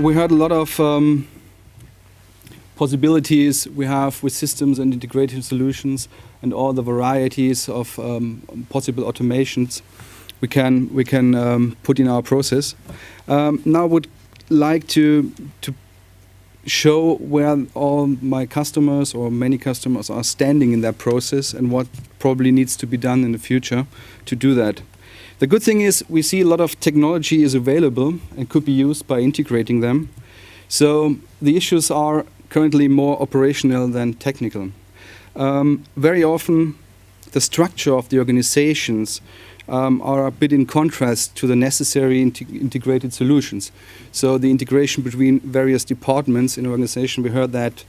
we heard a lot of possibilities we have with systems and integrated solutions and all the varieties of possible automations we can put in our process. Now I would like to show where all my customers or many customers are standing in that process and what probably needs to be done in the future to do that. The good thing is we see a lot of technology is available and could be used by integrating them. So the issues are currently more operational than technical. Very often the structure of the organizations are a bit in contrast to the necessary integrated solutions. So the integration between various departments in an organization, we heard that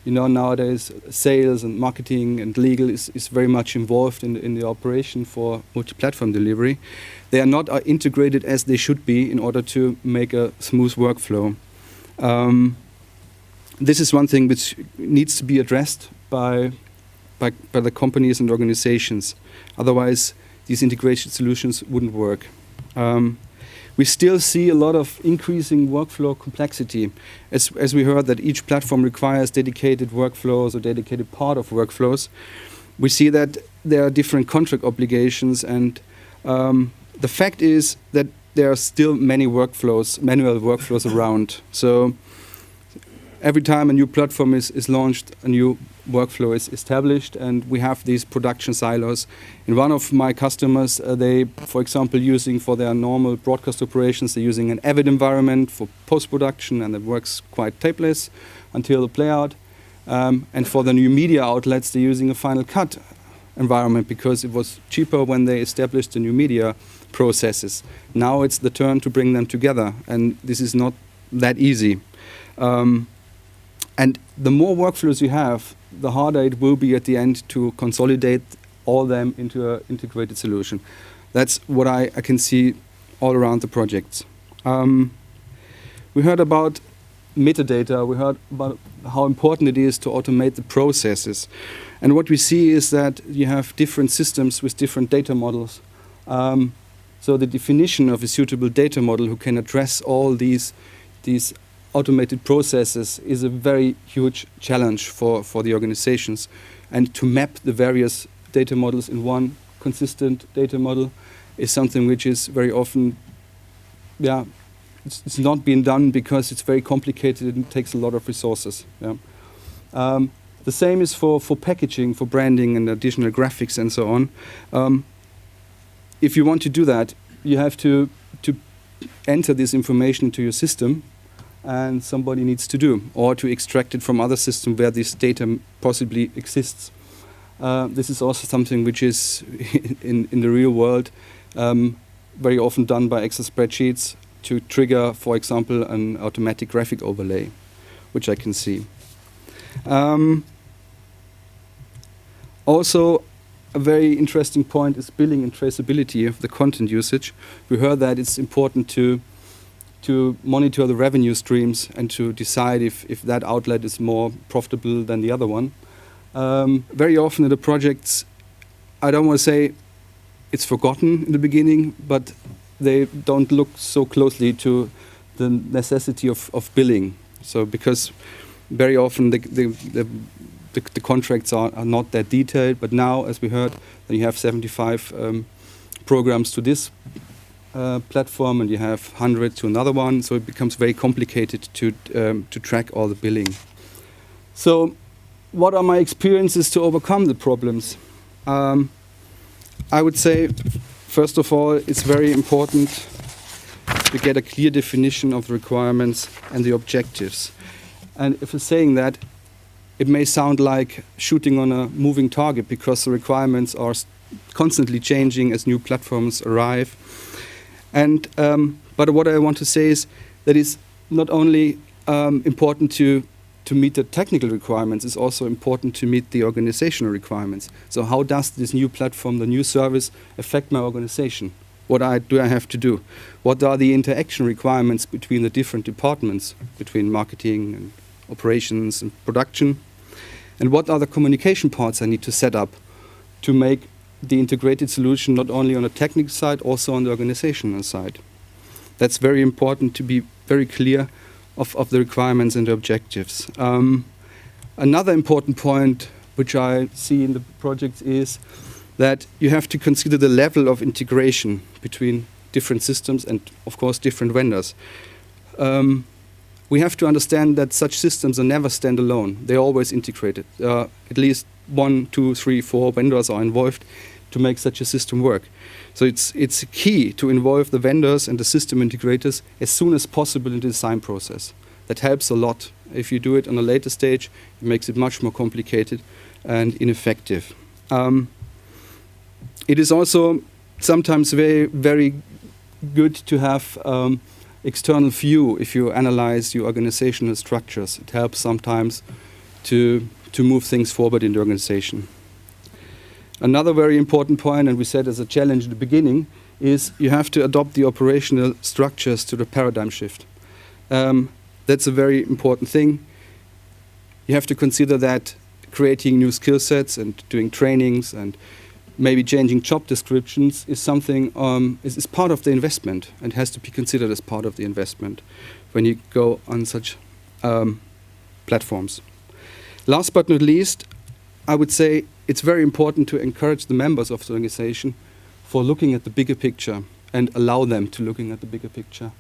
nowadays sales and marketing and legal is very much involved in the operation for multi-platform delivery. They are not integrated as they should be in order to make a smooth workflow. This is one thing which needs to be addressed by the companies and organizations. Otherwise, these integration solutions wouldn't work. We still see a lot of increasing workflow complexity. As we heard that each platform requires dedicated workflows or dedicated part of workflows, we see that there are different contract obligations, and the fact is that there are still many workflows, manual workflows around. So every time a new platform is launched, a new workflow is established, and we have these production silos. In one of my customers, they, for example, using for their normal broadcast operations, they're using an Avid environment for post-production, and it works quite tapeless until the playout. And for the new media outlets, they're using a Final Cut environment because it was cheaper when they established the new media processes. Now it's the turn to bring them together, and this is not that easy. And the more workflows you have, the harder it will be at the end to consolidate all them into an integrated solution. That's what I can see all around the projects. We heard about metadata. We heard about how important it is to automate the processes. And what we see is that you have different systems with different data models. So the definition of a suitable data model who can address all these automated processes is a very huge challenge for the organizations. And to map the various data models in one consistent data model is something which is very often, it's not being done because it's very complicated and takes a lot of resources. The same is for packaging, for branding and additional graphics and so on. If you want to do that, you have to enter this information into your system, and somebody needs to do, or to extract it from other systems where this data possibly exists. This is also something which is in the real world very often done by Excel spreadsheets to trigger, for example, an automatic graphic overlay, which I can see. Also, a very interesting point is billing and traceability of the content usage. We heard that it's important to monitor the revenue streams and to decide if that outlet is more profitable than the other one. Very often in the projects, I don't want to say it's forgotten in the beginning, but they don't look so closely to the necessity of billing. So because very often the contracts are not that detailed, but now, as we heard, then you have 75 programs to this platform, and you have 100 to another one, so it becomes very complicated to track all the billing. So, what are my experiences to overcome the problems? I would say, first of all, it's very important to get a clear definition of the requirements and the objectives. And if you're saying that, it may sound like shooting on a moving target because the requirements are constantly changing as new platforms arrive. And but what I want to say is that it's not only important to meet the technical requirements, it's also important to meet the organizational requirements. So how does this new platform, the new service, affect my organization? What do I have to do? What are the interaction requirements between the different departments, between marketing and operations and production? And what are the communication parts I need to set up to make the integrated solution not only on the technical side, also on the organizational side? That's very important to be very clear of the requirements and the objectives. Another important point which I see in the project is that you have to consider the level of integration between different systems and, of course, different vendors. We have to understand that such systems are never standalone. They're always integrated. At least 1, 2, 3, 4 vendors are involved to make such a system work. So it's key to involve the vendors and the system integrators as soon as possible in the design process. That helps a lot. If you do it on a later stage, it makes it much more complicated and ineffective. It is also sometimes very, very good to have external view if you analyze your organizational structures. It helps sometimes to move things forward in the organization. Another very important point, and we said as a challenge at the beginning, is you have to adopt the operational structures to the paradigm shift. That's a very important thing. You have to consider that creating new skill sets and doing trainings and maybe changing job descriptions is something is part of the investment and has to be considered as part of the investment when you go on such platforms. Last but not least, I would say it's very important to encourage the members of the organization for looking at the bigger picture and allow them to looking at the bigger picture.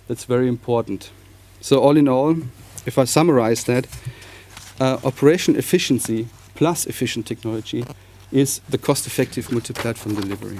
That's very important. So all in all, if I summarize that, operation efficiency plus efficient technology is the cost-effective multi-platform delivery.